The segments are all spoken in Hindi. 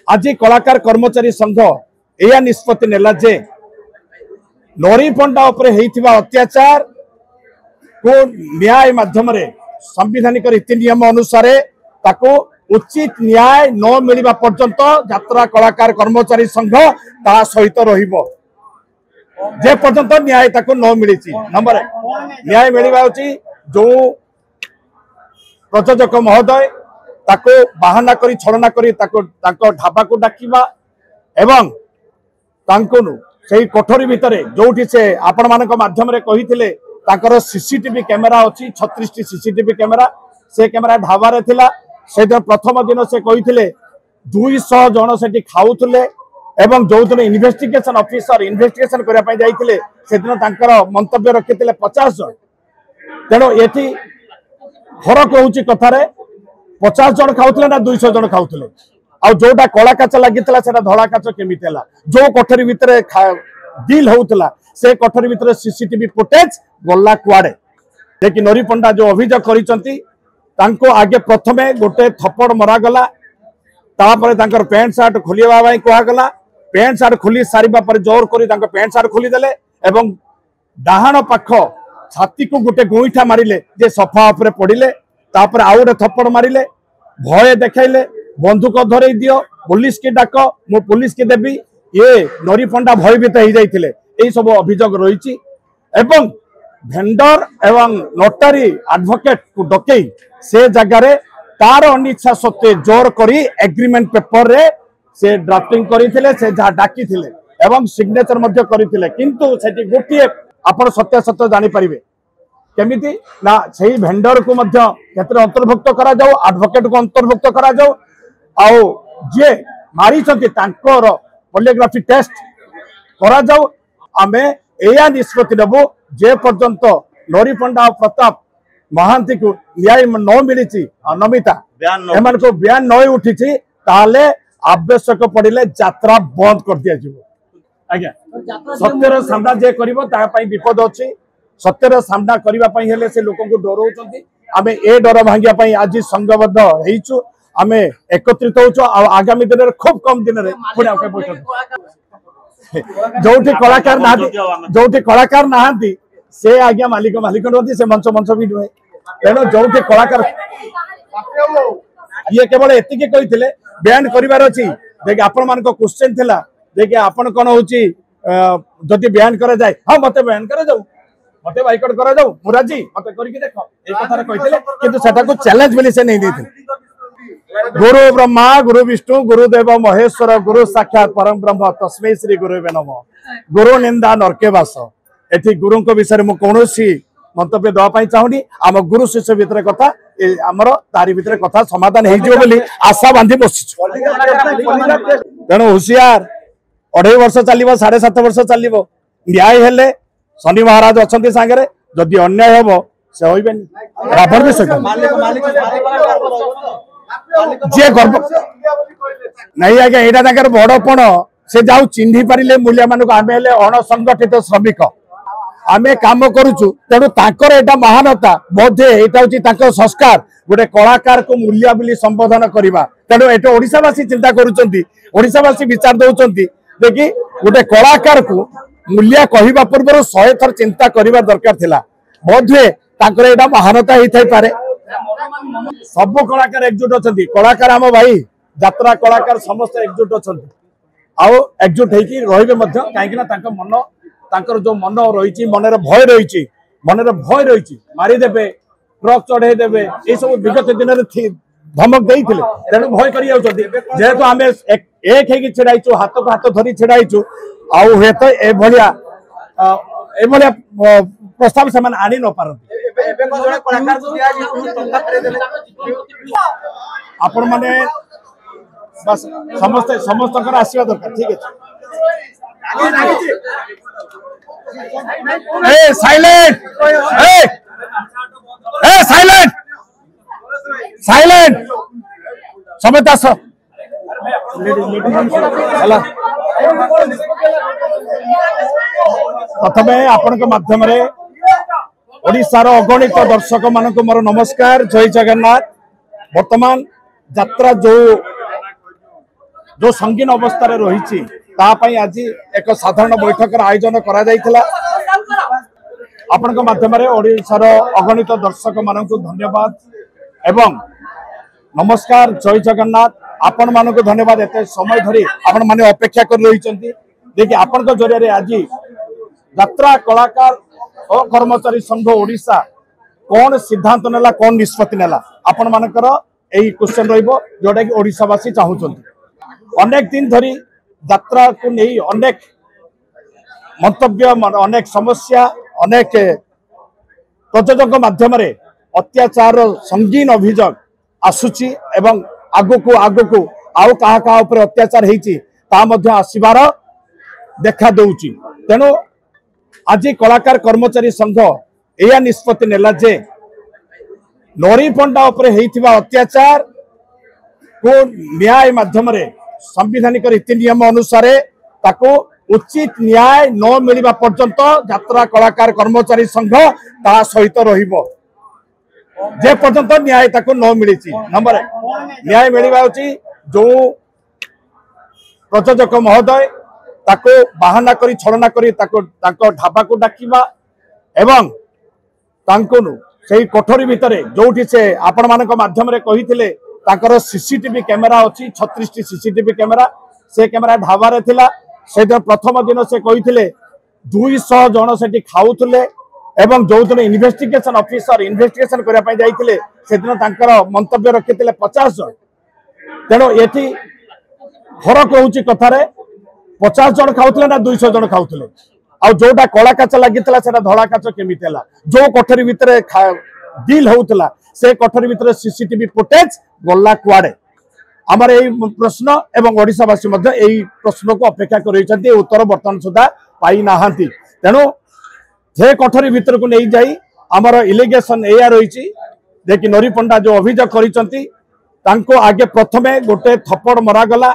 आज कलाकार कर्मचारी संघ यह निष्पत्ति नेला जे नरी पंडा उपरे हेइथिबा अत्याचार को न्याय माध्यम रे संविधानिक रीति नियम अनुसार ताको उचित न्याय न मिलवा पर्यंत यात्रा कलाकार कर्मचारी संघ ता सहित रहिबो जे पर्यंत न्याय ताको न मिली। नंबर न्याय मिलवा होची जो प्रयोजक महोदय ताको बाहाना करी छलना करी ताको ताको ढाबा को डाकिबा एवं तांको सेही कोठरी भितरे जोठी से आपण मानक माध्यम रे कहिथिले ताकर सीसीटीवी कैमेरा अछि 36 टी सीसीटीवी कैमेरा से कैमेरा ढाबा रे थिला। से प्रथम दिन से कहिथिले 200 जन सेठी खाउथले एवं जो दिन इन्वेस्टिगेशन ऑफिसर इन्वेस्टिगेशन करिया पई जाइथिले से दिन तांकर मंतव्य रखिथिले 50 जन। तेणु एठी फरक होउची कथारे 50 जन खाउथले ना 200 जन खाउथले आ जोटा कला काच लागितला सेटा धड़ा काच केमिति हला जो कोठरी भितरे डील होउतला से कोठरी भितरे सीसीटीवी फुटेज गल्ला कुआडे देखि नरी पंडा जो अभियोग करिसंती तांको आगे प्रथमे गोटे थप्पड़ मरा गला तापरे तांकर पैंट शर्ट खोलिबा भाई कहा गला पैंट शर्ट खोली सारिबा पर जोर करी तांको पैंट शर्ट खोली देले एवं डाहाण पाख छाती को गोटे गोईठा मारिले जे सफा उपरे पड़िले तापर आउ गोटे थप्पड़ मारिले भय देखाइले बंदूक धरई दियो पुलिस के डाक मु पुलिस के देबी ये नरी पंडा भयभीत हो जाइथिले एई सब अभियोग रहिछि एवं भेंडर एवं नोटारी एडवोकेट को डकई से जगह तार अनिच्छा सत्वे जोर करी एग्रीमेंट पेपर रे से ड्राफ्टिंग करिथिले से जा डाकी थिले एवं सिग्नेचर मध्य करिथिले किंतु सेठी गोटिए आपण सत्य सत्य जानि परिबे केमिति ना सेही भेंडर को मध्य क्षेत्र अंतर्भुक्त करा जाऊ एडवोकेट को अंतर्भुक्त करा जाऊ आउ जे मारी छथि तांकर पॉलीग्राफी टेस्ट करा जाऊ आमे एया निष्पत्ति नेबो जे पर्यंत नरी पंडा प्रताप महांती को न्याय न मिली नमिता एमान को बयान न उठी ताले आवश्यक पड़िले यात्रा बंद कर दिया जिवो। आज्ञा सत्यर सामना जे करिवो ता पई विपद अछि सत्यर सामना करिवा पई हेले से लोक को डरौचंती आमे ए डर भांगिया पई आज संगबद्ध हेइछु आमे एकत्रित होछु आगामी दिन खूब कम दिन रे पुणी आके बैठक जोठी कलाकार नाहांती से आज्ञा मालिक मालिक नथि से मंच मंच भी नुहे तेणु जोठी कलाकार ये केवल एतिके कहिथिले बयान करिवार अछि देखि आपण मान को क्वेश्चन थिला देखि आपण कोन होची जदि बयान करा जाय हां मते बयान करा जाऊ मते बाइकआउट करा जाऊ मुराजी मते करि के देखो ए कथा रे कहिथिले किंतु सेटा को चैलेंज मिली से नहीं देथिले। गुरु ब्रह्मा गुरु विष्णु गुरुदेव महेश्वर गुरु साक्षात परम ब्रह्म तस्मै श्री गुरुवे नमः। गुरु निंदा नरके वास एठी गुरु को विषय में कौनसी मंतव्य दवा पाई चाहूनी आम गुरु शिष्य भितर कथा आमर तारी भितर कथा समाधान हो जिवो बोली आशा बांधी बसिछु। तेणु हुशियार 2.5 वर्ष चलिबो 7.5 वर्ष चलिबो न्याय हेले शनि महाराज अछंती सांगरे जदि अन्याय हेबो से होइबेनी रावण भी सक जे गर्व नहीं आज्ञा एटा ताकर बड़पण से जाऊ चिन्ही पारिले मूल्य मानक आमे हेले अणसंगठित श्रमिक आमे काम करूछु तेणु ताकर एटा महानता बोधे एटा होची ताकर संस्कार गोटे कलाकार को मूल्य बोली संबोधन करिबा तेणु एटा ओडिसावासी चिंता करूचंती ओडिसावासी विचार दउचंती देखि गोटे कलाकार को मूल्य कहिबा पूर्व 100 थर चिंता करिबा दरकार थिला बोधे ताकर एटा महानता ही थाई पारे। सब कलाकार एकजुट अछंती कलाकार आम भाई यात्रा कलाकार समस्त एकजुट अछंती आउ एकजुट हेकी रहिबे मध्य काहेकि ना तांका मन तांकर जो मन रही मनर भय रही मारी देबे ट्रक चढ़े देबे ए सब विगत दिन रे धमक देइथिले तेणु भय करि जाउछथि जेहेतु आमे एक हेकी छिड़ाइछु हाथ को हाथ धरी छिड़ाइछु आउ हेत ए भलिया प्रस्ताव से मन आनी न पारंती एबे को जणे कलाकार को दिया जी टंका फेरे देले आपण माने बस समस्त कर आशीर्वाद दरकार ठीक है। ए साइलेंट ए साइलेंट साइलेंट समेत आस प्रथमे आपण माध्यम ओडिशार अगणित दर्शक मानक मोर नमस्कार जय जगन्नाथ। वर्तमान यात्रा जो जो संगीन अवस्था रही आज एक साधारण बैठक आयोजन करा आपण माध्यम ओडिशार अगणित दर्शक मान धन्यवाद एवं नमस्कार जय जगन्नाथ आपण मान धन्यवाद एत समय धरी आपण माने अपेक्षा कर रही देखिए आपण जरिया आज यात्रा कलाकार और कर्मचारी संघ ओडिशा कौन सिद्धांत नेला कौन निष्पत्ति नेला आपण मानकर एही क्वेश्चन रहिबो जोटा कि ओडिशावासी चाहूछन्ति अनेक दिन धरी यात्रा को नहीं अनेक मंतव्य अनेक समस्या अनेक प्रयोजक माध्यम अत्याचार संगीन अभियोग आसुची एवं आगको आउ कहा ऊपर अत्याचार होती आसबार देखा दौची तेणु आज कलाकार कर्मचारी संघ यह निष्पत्ति नेला जे नरी पंडा उपर होइथिबा अत्याचार को न्याय माध्यम संविधानिक रीति नियम अनुसार ताको उचित न्याय न मिलवा पर्यंत यात्रा कलाकार कर्मचारी संघ ता सहित रहिबो जे पर्यंत न्याय ताको न मिली नंबर न्याय मिलवा जो प्रयोजक महोदय ताको बाहाना करी छलना करी ताको ढाबा को डाकिबा एवं तांकोनु सेही कोठरी भितरे जोठी से आपण मानक माध्यम रे कहिथिले ताकर सीसीटीवी कैमेरा अछि 36 टी सीसीटीवी कैमेरा से कैमेरा ढाबा रे थिला से प्रथम दिन से कहिथिले 200 जन सेठी खाउथले एवं जो दिन इन्वेस्टिगेशन ऑफिसर इन्वेस्टिगेशन करिया पई जाइथिले से दिन तांकर मंतव्य रखिथिले 50 जन तेणु एठी फरक होउची कथारे 50 जन खाउथले ना 200 जन खाउथले आ जोटा कला काच लागितला सेटा धड़ा काच केमिति हला जो कोठरी भितरे डील होउतला से कोठरी भितरे सीसीटीवी फुटेज गल्ला कुआडे आमर ए प्रश्न एवं ओडिशावासी मध्य एई प्रश्न को अपेक्षा करिसथि उत्तर वर्तमान सुधा पाई नाहांती तेणु जे कोठरी भितर को नहीं जाई आमर इलिगेशन एया रहिछि देखि नरी पंडा जो अभियोग करिसथि तांको आगे प्रथमे गोटे थप्पड़ मरा गला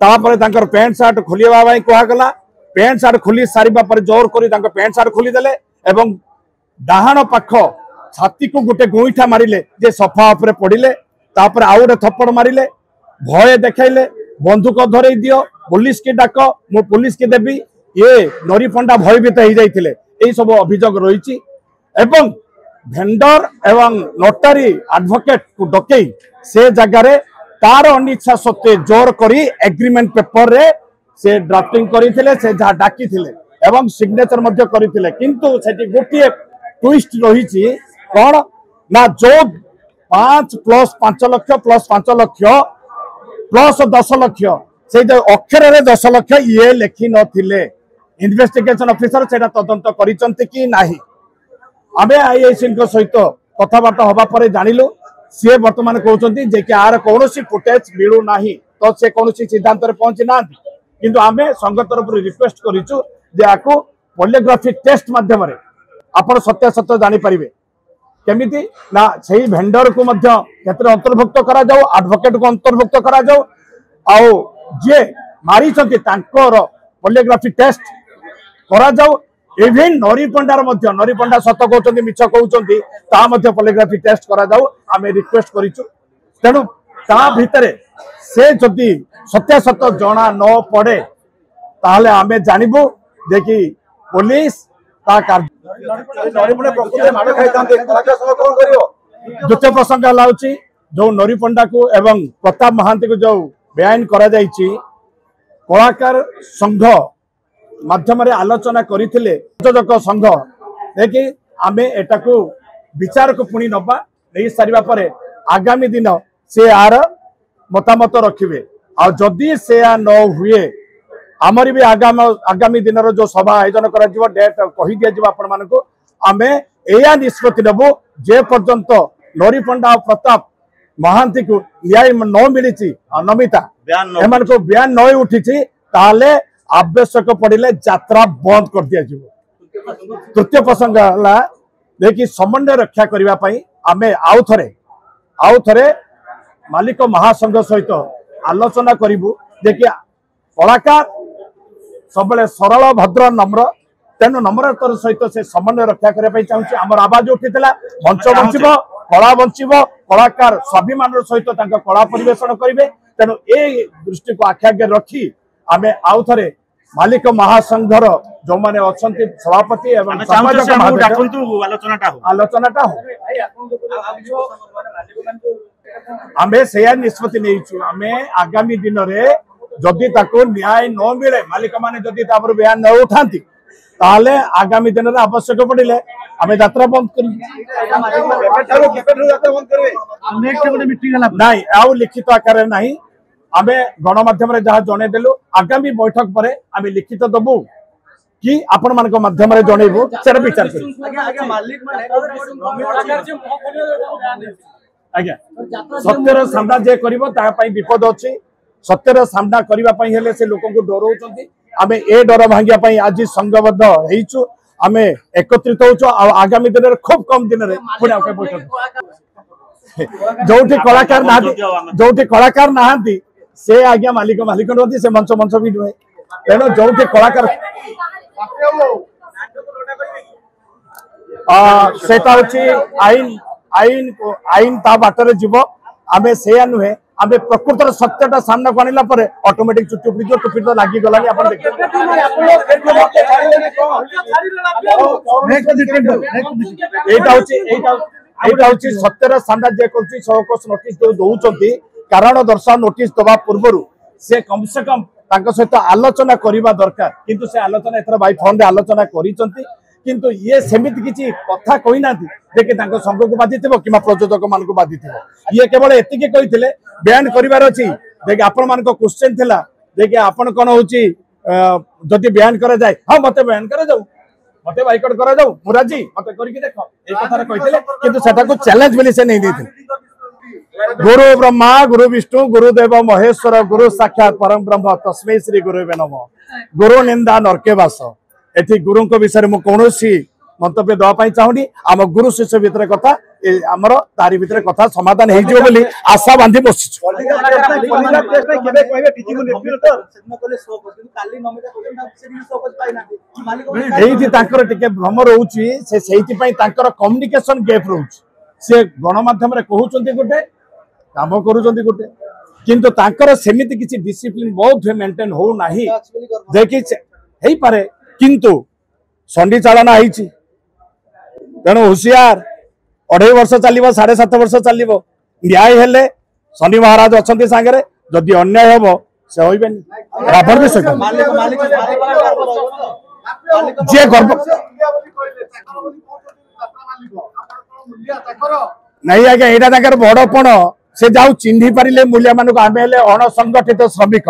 तापर तांकर पैंट शर्ट खोलिबा भाई कहा गला पैंट शर्ट खोली सारिबा पर जोर करी तांको पैंट शर्ट खोली देले एवं डाहाण पाख छाती को गोटे गोईठा मारिले जे सफा उपरे पड़िले तापर आउ गोटे थप्पड़ मारिले भय देखाइले बंदूक धरई दियो पुलिस के डाक मु पुलिस के देबी ये नरी पंडा भयभीत हो जाइथिले एई सब अभियोग रहिछि एवं भेंडर एवं नोटारी एडवोकेट को डकई से जगह रे तार अनिच्छा सत्वे जोर करी एग्रीमेंट पेपर रे से ड्राफ्टिंग करिथिले से जा डाकिथिले एवं सिग्नेचर मध्य करिथिले किंतु सेठी गोटिए ट्विस्ट रहिछि कोन ना जो 5 + 5 लाख + 5 लाख + 10 लाख से जो अक्षर रे 10 लाख ये लेखि नथिले इन्वेस्टिगेशन ऑफिसर सेटा तदंत करिसंति कि नाही आमे आईएसएन को सहित कथाबार्ता होबा परे जानिलु सी वर्तमान कहते जे कि आर कौन फुटेज मिलू ना तो से कौन सिद्धांत पहुंची ना किंतु आमे संघ तरफ रिक्वेस्ट करिचु जे आको पॉलीग्राफी टेस्ट माध्यम आपण सत्यासत्य जानी परिबे केमिति ना सही भेंडर को मध्य क्षेत्र अंतर्भुक्त करा जाऊ एडवोकेट को अंतर्भुक्त करा जाऊ आउ जे मारी छथि तांकर पॉलीग्राफी टेस्ट करा जाऊ इवन नरी पंडार मध्य नरी पंडा सत कहते मिछ कहते ता मध्य पॉलीग्राफी टेस्ट करा जाऊ आमे रिक्वेस्ट करिचु तेणु ता भितरे से जदि सत्यासत्य जना न पड़े ताहले आमे जानिबु जे कि पुलिस ता द्वितीय प्रसंग लाउची जो नरी पंडा को एवं प्रताप महांती को जो बेआईन करा जायछि कलाकार संघ माध्यम आलोचना करथिले प्रयोजक संघ देखि आमे एटा को विचार को पुणी नबा नहीं सारिबा परे आगामी दिन से आर मतामत रखिबे आ जदि से न हुए आमरी भी आगामी दिन जो सभा आयोजन करा जिवो डेट कहि दिया जिवो आपण मानको आमे एया निष्पत्ति नेबो जे पर्यंत नरी पंडा प्रताप महांती को न्याय न मिली नमिता एमान को बयान न उठी ताले आवश्यक पड़े यात्रा बंद कर दिया जिवो तृतीय प्रसंग है देखि समन्वय रक्षा करने आमे आउ थे मालिक महासंघ सहित आलोचना करूँ देखिए कलाकार सब सरल भद्र नम्र तेणु नम्रतार सहित से समन्वय रक्षा करने चाहिए आमर आवाज उठी मंच बंचब कला बंचब कलाकार स्वाभिमान सहित कला परिवेशन करेंगे तेणु ए दृष्टि को आखि आगे रखी आम आउ थे मालिक महासंघर जो मैंने अच्छा सभापति एवं आलोचना हो आमे से निष्पत्ति नहीं आमे आगामी दिन में जदि न्याय न मिले मालिक मैंने जदि बयान न उठाती ताले आगामी दिन में आवश्यक पड़े आम यात्रा बंद ना आउ लिखित आकार ना आम गणमाध्यम जहाँ जनईदेलु आगामी बैठक पर आम लिखित दबु कि आपण मान माध्यम जनइबू से विचार आज्ञा सत्यर सामना जे कर विपद अच्छी सत्यर सामना करने से लोक डर आम ए डर भांगे आज संघबद्ध होइछु आम एकत्रित होचु आगामी दिन में खूब कम दिन में पुणी बैठक जो कलाकार नहांती से आज्ञा मालिक नुहति से मंच मंच भी नुहे तेणु जो कलाकार सेटा होची आईन आईन आईन ता बाटर जीव आमे से नुहे आमे प्रकृतर सत्यटा सामना को आनिला परे ऑटोमेटिक चुट्टी उपड़ी टुपी तो लागी गलानी आपण देखते एटा होची सत्यर सामना जे करछि सहकोस नोटिस दउचंती कारण दर्शा नोटिस दबा पूर्व से कम से कम सहित आलोचना करने दरकार किंतु से आलोचना एथर बाई फोन रे आलोचना करिसंती किंतु ये सेमिति किछि कथा कहि नाथि देखि तांको संघ को बाधि थिबो किमा प्रयोजक मान को बाधि थिबो ये केवल एतिके कहिथिले बयान करिवार अछि देखि आपण मान को क्वेश्चन थिला देखि आपण कोन होछि जदि बयान करा जाय हां मते बयान करा जाऊ मते बाइकआउट करा जाऊ मुराजी मते करिके देखो ए कथा कहिथिले किंतु सेटा को चैलेंज बोली से नहीं देथिले गुरु ब्रह्मा गुरु विष्णु गुरुदेव महेश्वर गुरु साक्षात परम ब्रह्म तस्मै श्री गुरुवे नमः गुरु निंदा नरके वास एठी गुरु विषय में कौन मंतव्य दवाई चाहूनी आम गुरु शिष्य भितर कथा आमर तारी भितर कथा समाधान हो बोली आशा बांधी बस भ्रम रोचे कम्युनिकेशन गैप रोचे से गणमाध्यम कहते गोटे काम करुँच गोटे किंतु तांकर सेमिति किसी डिसिप्लिन बहुत मेंटेन हो नाही देखि हे पारे किंतु संडी चालना होईची तेणु होशियार 2.5 वर्ष चलो 7.5 वर्ष चलो न्याय हेले शनि महाराज अच्छा सांगे जदि अन्याय हम से होइबेनी रावण भी सहित जे गर्व नहीं आज्ञा यहाँ बड़पण से जाऊ चिन्ह पारे मूल्य मान आम अणसंगठित श्रमिक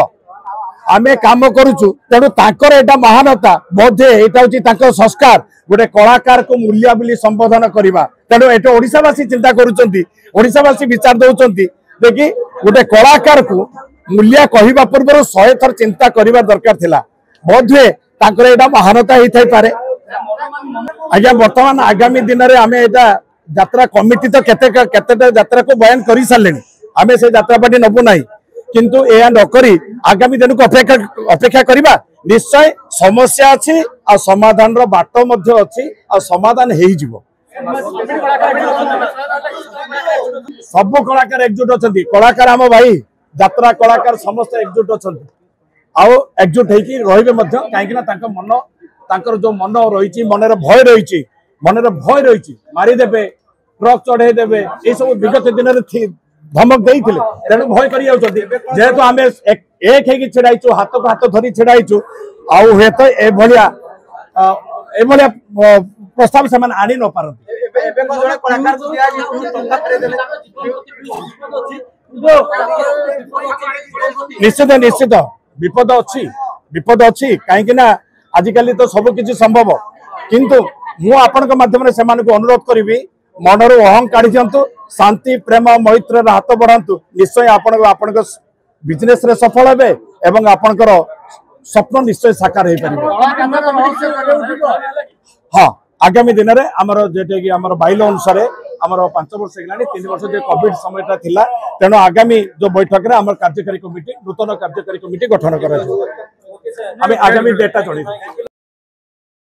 आम कम करुचु तेणु तांकर एटा महानता बोधे यहाँ हूँ संस्कार गोटे कलाकार को मूल्य बोली संबोधन करवा तेणु ये ओडिशावासी चिंता करुँचावासी विचार दौरान देखि गोटे कलाकार को मूल्य कहवा पूर्व 100 थर चिंता करवा दरकार थिला बोधे तांकर एटा महानता होता पारे आज्ञा बर्तमान आगामी दिन में आम यहाँ यात्रा कमिटी तो केते यात्रा को बयान कर सारे आम से यात्रा पार्टी नबू ना किंतु यह नक आगामी दिन को अपेक्षा करवा निश्चय समस्या अच्छी आ समाधान बाट अच्छी आ समाधान हो सब कलाकार एकजुट अच्छा कलाकार आम भाई यात्रा कलाकार समस्त एकजुट अच्छा आउ एकजुट होते कहीं मन जो मन रही मनर भय रही मारिदेवे ट्रक चढ़ेदेवे ये सब विगत दिन में धमक देते तेणु भय करेतु आम एक छिड़ाइचु हाथ को हाथ धरी छिड़ाइचु आउ हे तो एभलिया प्रस्ताव से आनी न पारती निश्चित निश्चित विपद अच्छी कहीं आजिकल तो सबकि संभव किंतु मु आपण माध्यम से अनुरोध करी मनर अहं काढ़ी दिंतु शांति प्रेम मैत्र हाथ बढ़ातु निश्चय आपण बिजनेस रे सफल हे एवं आपणकर स्वप्न निश्चय साकार हो पार हाँ आगामी दिन में आमर जेटे कि आमर बाइल अनुसार आमर 5 वर्ष है 3 वर्ष जो कोविड समय थिला तेणु आगामी जो बैठक में आम कार्यकारी कमिटी नूतन कार्यकारी कमिटी गठन कर आगामी डेटा चढ़ी